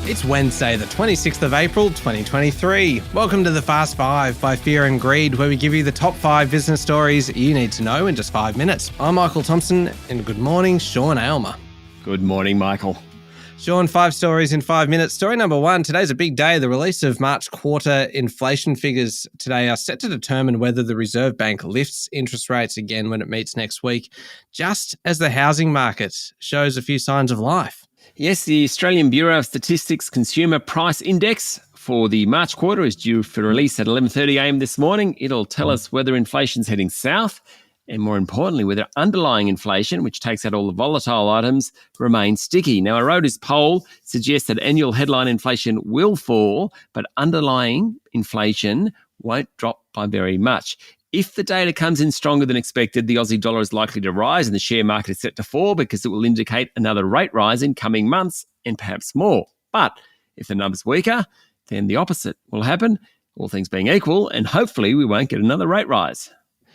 It's Wednesday, the 26th of April, 2023. Welcome to the Fast Five by Fear and Greed, where we give you the top 5 business stories you need to know in just 5 minutes. I'm Michael Thompson, and good morning, Sean Aylmer. Good morning, Michael. Sean, 5 stories in 5 minutes. Story number 1, today's a big day. The release of March quarter inflation figures today are set to determine whether the Reserve Bank lifts interest rates again when it meets next week, just as the housing market shows a few signs of life. Yes, the Australian Bureau of Statistics Consumer Price Index for the March quarter is due for release at 11:30am this morning. It'll tell us whether inflation's heading south and, more importantly, whether underlying inflation, which takes out all the volatile items, remains sticky. Now, a Reuters poll suggests that annual headline inflation will fall, but underlying inflation won't drop by very much. If the data comes in stronger than expected, the Aussie dollar is likely to rise and the share market is set to fall because it will indicate another rate rise in coming months and perhaps more. But if the number's weaker, then the opposite will happen, all things being equal, and hopefully we won't get another rate rise.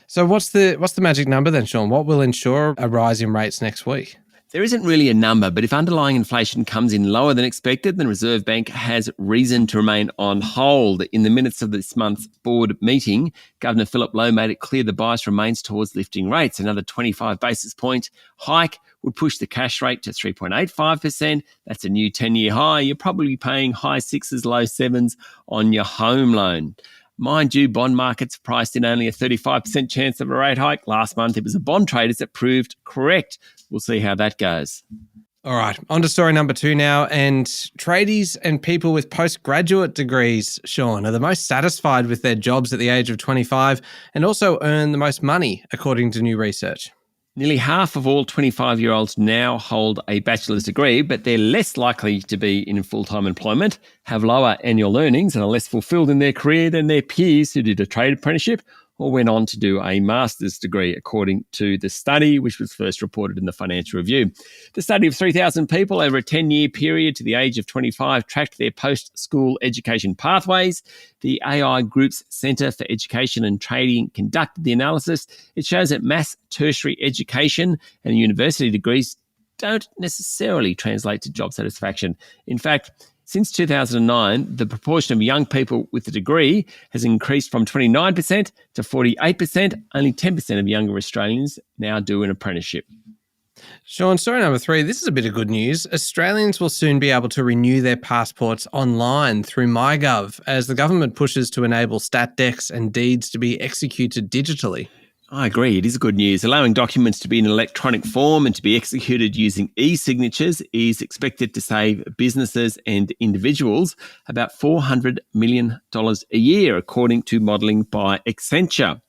So what's the magic number then, Sean? What will ensure a rise in rates next week? There isn't really a number, but if underlying inflation comes in lower than expected, then the Reserve Bank has reason to remain on hold. In the minutes of this month's board meeting, Governor Philip Lowe made it clear the bias remains towards lifting rates. Another 25 basis point hike would push the cash rate to 3.85%. That's a new 10-year high. You're probably paying high 6s, low 7s on your home loan. Mind you, bond markets priced in only a 35% chance of a rate hike. Last month, it was the bond traders that proved correct. We'll see how that goes. All right, on to story number 2 now. And tradies and people with postgraduate degrees, Sean, are the most satisfied with their jobs at the age of 25 and also earn the most money, according to new research. Nearly half of all 25-year-olds now hold a bachelor's degree, but they're less likely to be in full-time employment, have lower annual earnings and are less fulfilled in their career than their peers who did a trade apprenticeship or went on to do a master's degree, according to the study, which was first reported in the Financial Review. The study of 3,000 people over a 10-year period to the age of 25 tracked their post-school education pathways. The AI Group's Centre for Education and Trading conducted the analysis. It shows that mass tertiary education and university degrees don't necessarily translate to job satisfaction. In fact, since 2009, the proportion of young people with a degree has increased from 29% to 48%. Only 10% of younger Australians now do an apprenticeship. Sean, story number 3, this is a bit of good news. Australians will soon be able to renew their passports online through MyGov as the government pushes to enable stat decs and deeds to be executed digitally. I agree. It is good news. Allowing documents to be in electronic form and to be executed using e-signatures is expected to save businesses and individuals about $400 million a year, according to modelling by Accenture.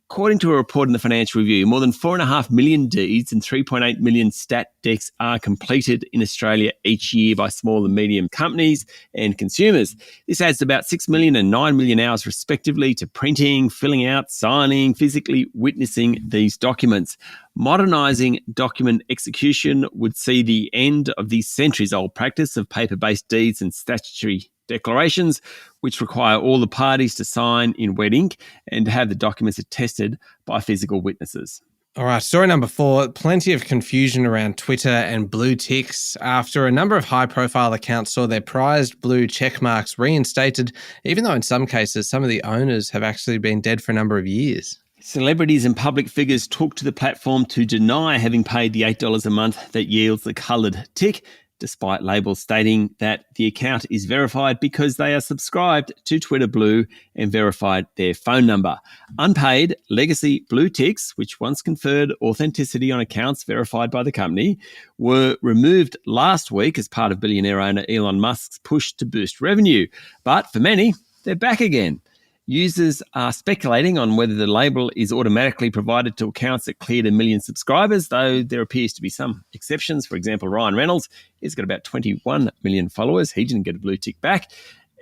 According to a report in the Financial Review, more than 4.5 million deeds and 3.8 million stat decks are completed in Australia each year by small and medium companies and consumers. This adds about 6 million and 9 million hours respectively to printing, filling out, signing, physically witnessing these documents. Modernising document execution would see the end of the centuries-old practice of paper-based deeds and statutory declarations, which require all the parties to sign in wet ink and to have the documents attested by physical witnesses. All right, story number 4, plenty of confusion around Twitter and blue ticks after a number of high-profile accounts saw their prized blue check marks reinstated, even though in some cases some of the owners have actually been dead for a number of years. Celebrities and public figures took to the platform to deny having paid the $8 a month that yields the coloured tick, despite labels stating that the account is verified because they are subscribed to Twitter Blue and verified their phone number. Unpaid legacy blue ticks, which once conferred authenticity on accounts verified by the company, were removed last week as part of billionaire owner Elon Musk's push to boost revenue. But for many, they're back again. Users are speculating on whether the label is automatically provided to accounts that cleared 1 million subscribers, though there appears to be some exceptions. For example, Ryan Reynolds, he's got about 21 million followers. He didn't get a blue tick back.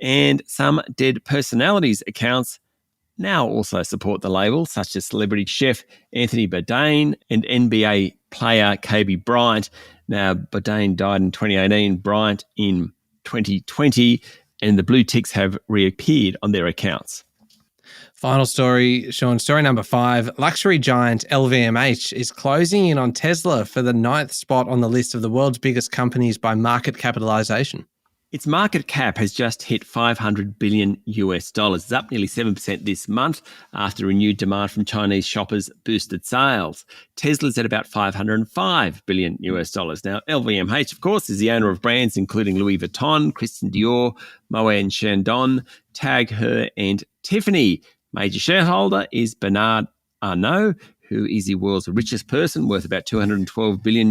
And some dead personalities accounts now also support the label, such as celebrity chef Anthony Bourdain and NBA player Kobe Bryant. Now, Bourdain died in 2018, Bryant in 2020, and the blue ticks have reappeared on their accounts. Final story, Sean, story number 5. Luxury giant LVMH is closing in on Tesla for the 9th spot on the list of the world's biggest companies by market capitalization. Its market cap has just hit $500 billion. It's up nearly 7% this month after renewed demand from Chinese shoppers boosted sales. Tesla's at about $505 billion. Now, LVMH, of course, is the owner of brands including Louis Vuitton, Christian Dior, Moet & Chandon, Tag Heuer, and Tiffany. Major shareholder is Bernard Arnault, who is the world's richest person, worth about $212 billion.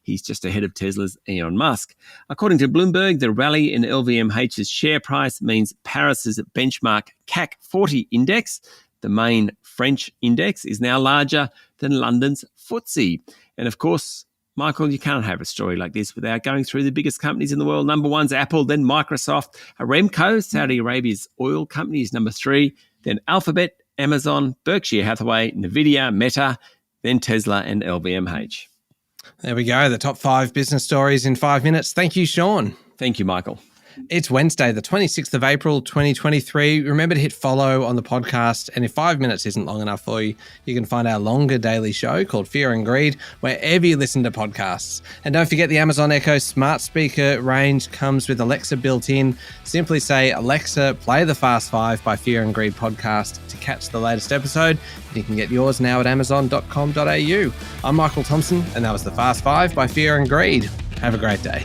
He's just ahead of Tesla's Elon Musk. According to Bloomberg, the rally in LVMH's share price means Paris's benchmark CAC 40 index, the main French index, is now larger than London's FTSE. And of course, Michael, you can't have a story like this without going through the biggest companies in the world. Number one's Apple, then Microsoft. Aramco, Saudi Arabia's oil company, is number 3. Then Alphabet, Amazon, Berkshire Hathaway, Nvidia, Meta, then Tesla and LVMH. There we go. The top 5 business stories in 5 minutes. Thank you, Sean. Thank you, Michael. It's Wednesday, the 26th of April, 2023. Remember to hit follow on the podcast. And if 5 minutes isn't long enough for you, you can find our longer daily show called Fear and Greed wherever you listen to podcasts. And don't forget the Amazon Echo smart speaker range comes with Alexa built in. Simply say, Alexa, play the Fast 5 by Fear and Greed podcast to catch the latest episode. You can get yours now at amazon.com.au. I'm Michael Thompson, and that was the Fast 5 by Fear and Greed. Have a great day.